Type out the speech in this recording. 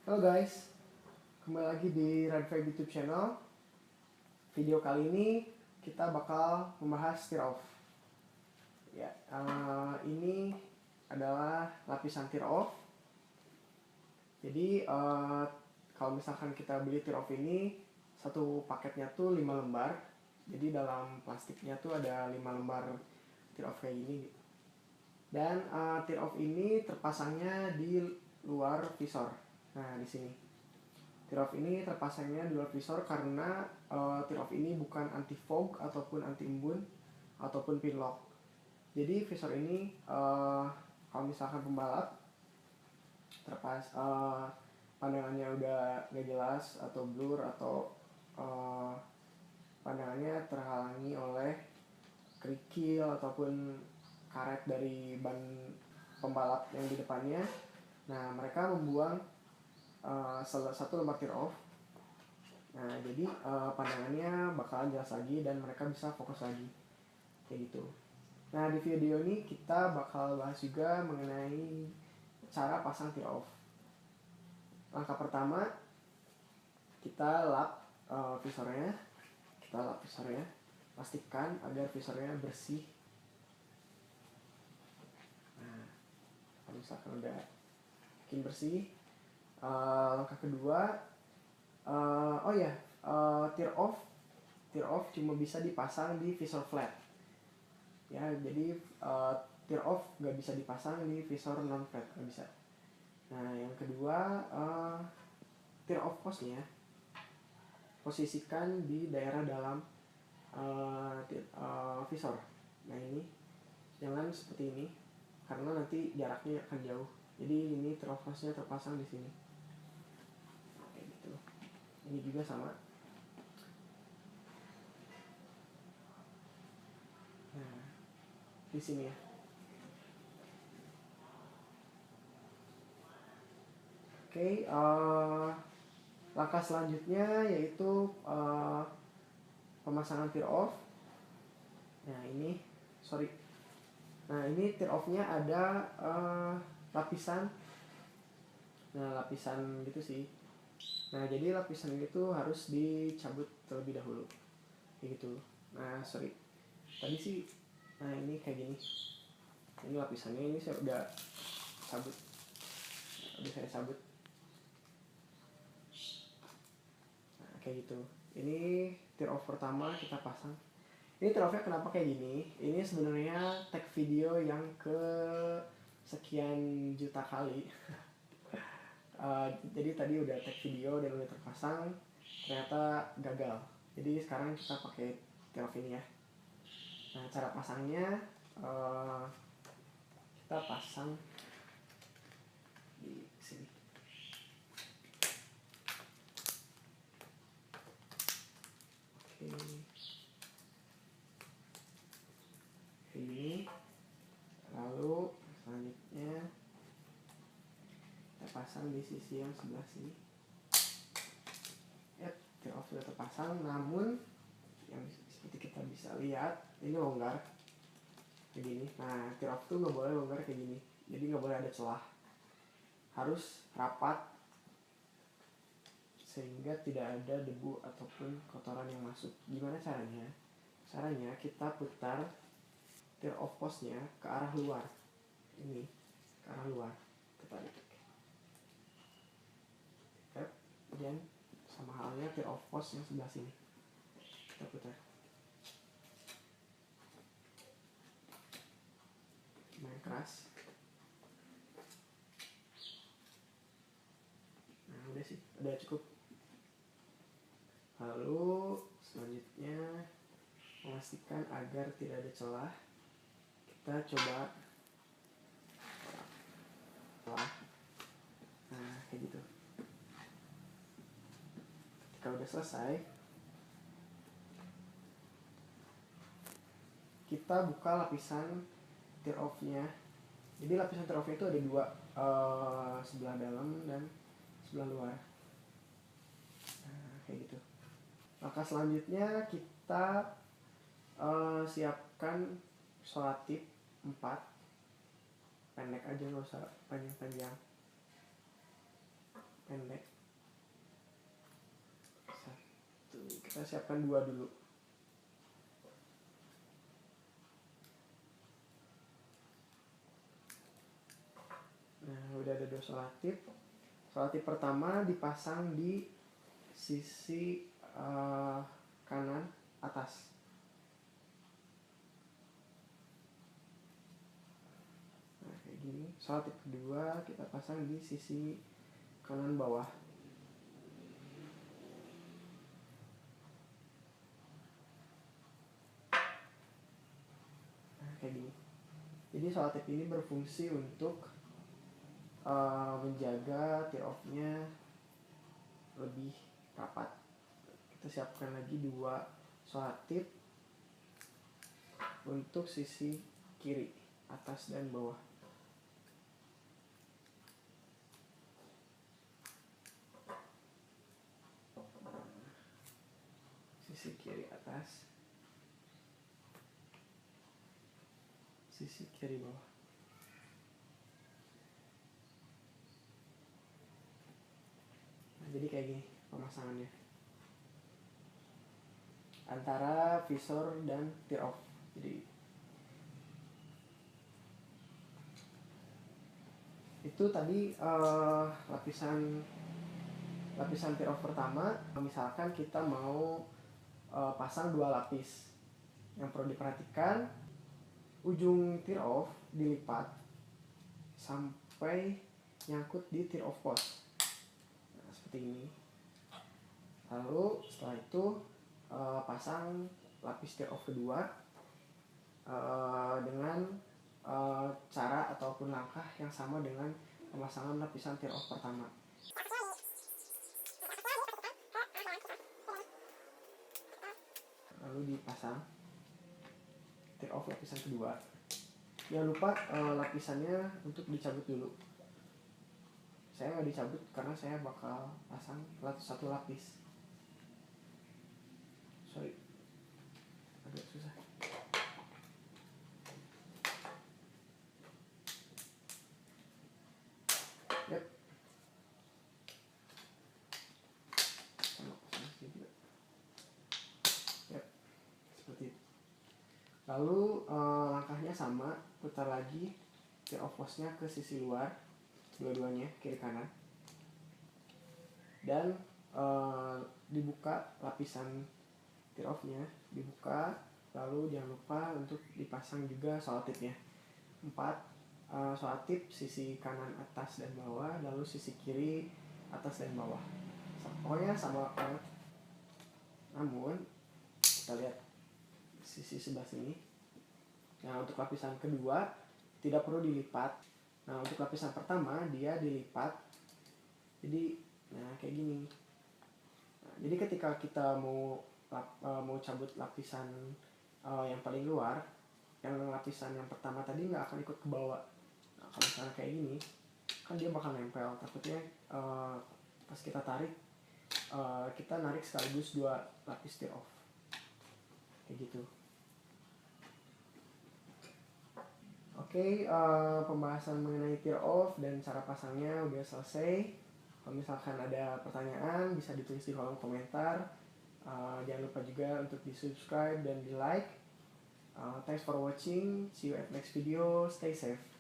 Halo guys, kembali lagi di Radvibe YouTube channel. Video kali ini kita bakal membahas tear off. Ya, ini adalah lapisan tear off. Jadi kalau misalkan kita beli tear off ini, satu paketnya tuh 5 lembar. Jadi dalam plastiknya tuh ada 5 lembar tear off kayak gini. Dan tear off ini terpasangnya di luar visor. Nah, di sini. Tear off ini terpasangnya di luar visor karena tear off ini bukan anti fog ataupun anti embun ataupun pin lock. Jadi visor ini kalau misalkan pembalap pandangannya udah gak jelas atau blur atau pandangannya terhalangi oleh kerikil ataupun karet dari ban pembalap yang di depannya. Nah, mereka membuang satu lembar tear off. Nah, jadi pandangannya bakalan jelas lagi dan mereka bisa fokus lagi kayak gitu. Nah, di video ini kita bakal bahas juga mengenai cara pasang tear off. Langkah pertama, kita lap visornya. Pastikan agar visornya bersih. Nah, kalau misalkan udah makin bersih, langkah kedua, tear off cuma bisa dipasang di visor flat. Ya, jadi tear off nggak bisa dipasang di visor non flat, nggak bisa. Nah, yang kedua, tear off postnya posisikan di daerah dalam visor. Nah, ini jangan seperti ini karena nanti jaraknya akan jauh. Jadi ini tear off postnya terpasang di sini. Kayak gitu. Ini juga sama. Nah, di sini ya. Oke, langkah selanjutnya yaitu pemasangan tear off. Nah, ini tear off-nya ada lapisan. Nah, lapisan gitu sih. Nah, jadi lapisan itu harus dicabut terlebih dahulu. Kayak gitu. Nah, tadi sih, nah ini kayak gini. Ini lapisannya, ini saya udah cabut. Nah, kayak gitu. Ini tear off pertama kita pasang. Ini tear off-nya kenapa kayak gini? Ini sebenarnya tag video yang ke sekian juta kali. Jadi tadi udah tag video dan udah terpasang, ternyata gagal. Jadi sekarang kita pakai tear off ini ya. Nah, cara pasangnya kita pasang di sini. Oke. Ini. Lalu selanjutnya kita pasang di sisi yang sebelah sini. Tear off sudah terpasang, namun yang seperti kita bisa lihat ini longgar kayak gini. Nah, tear off tuh nggak boleh longgar kayak gini, jadi nggak boleh ada celah, harus rapat sehingga tidak ada debu ataupun kotoran yang masuk. Gimana caranya? Caranya kita putar tear off postnya ke arah luar. Ini ke arah luar, ketarik. Dan sama halnya tear off post yang sebelah sini kita putar. Main keras. Nah, udah sih, udah cukup. Lalu selanjutnya memastikan agar tidak ada celah. Kita coba. Nah, kayak gitu. Ketika udah selesai, kita buka lapisan tear off-nya. Jadi lapisan tear off-nya itu ada dua, sebelah dalam dan sebelah luar. Nah, kayak gitu. Langkah selanjutnya kita siapkan selotip 4, pendek aja, nggak usah panjang-panjang. pendek. Satu, kita siapkan 2 dulu. Nah, udah ada 2 selotip. Selotip pertama dipasang di sisi kanan atas. Nah, kayak gini. Selotip kedua kita pasang di sisi kanan bawah. Nah, kayak gini. Jadi selotip ini berfungsi untuk menjaga tear off-nya lebih rapat. Kita siapkan lagi 2 selotip untuk sisi kiri, atas dan bawah. Sisi kiri atas, sisi kiri bawah. Nah, jadi kayak gini pemasangannya antara visor dan tear off. Jadi itu tadi lapisan tear off pertama. Misalkan kita mau pasang 2 lapis, yang perlu diperhatikan ujung tear off dilipat sampai nyangkut di tear off post. Nah, seperti ini. Lalu setelah itu pasang lapis tear off kedua dengan cara ataupun langkah yang sama dengan pemasangan lapisan tear off pertama. Lalu dipasang tear off lapisan kedua. Jangan lupa lapisannya untuk dicabut dulu. Saya nggak dicabut karena saya bakal pasang 1 lapis. Sorry, agak susah. Yap. Yap, seperti itu. Lalu langkahnya sama, putar lagi tear off post-nya ke sisi luar, dua-duanya kiri kanan, dan dibuka lapisan tear off-nya, dibuka. Lalu jangan lupa untuk dipasang juga selotipnya 4 selotip, sisi kanan atas dan bawah, lalu sisi kiri atas dan bawah. Pokoknya sama banget. Namun kita lihat sisi sebelah sini. Nah, untuk lapisan kedua tidak perlu dilipat. Nah, untuk lapisan pertama dia dilipat. Jadi nah kayak gini. Nah, jadi ketika kita mau cabut lapisan yang paling luar, yang lapisan yang pertama tadi nggak akan ikut ke bawah. Nah, kalau misalnya kayak gini kan dia bakal nempel. Takutnya pas kita tarik kita narik sekaligus 2 lapis tear off kayak gitu. Oke, pembahasan mengenai tear off dan cara pasangnya udah selesai. Kalau misalkan ada pertanyaan bisa ditulis di kolom komentar. Jangan lupa juga untuk di subscribe dan di like. Thanks for watching. See you at next video. Stay safe.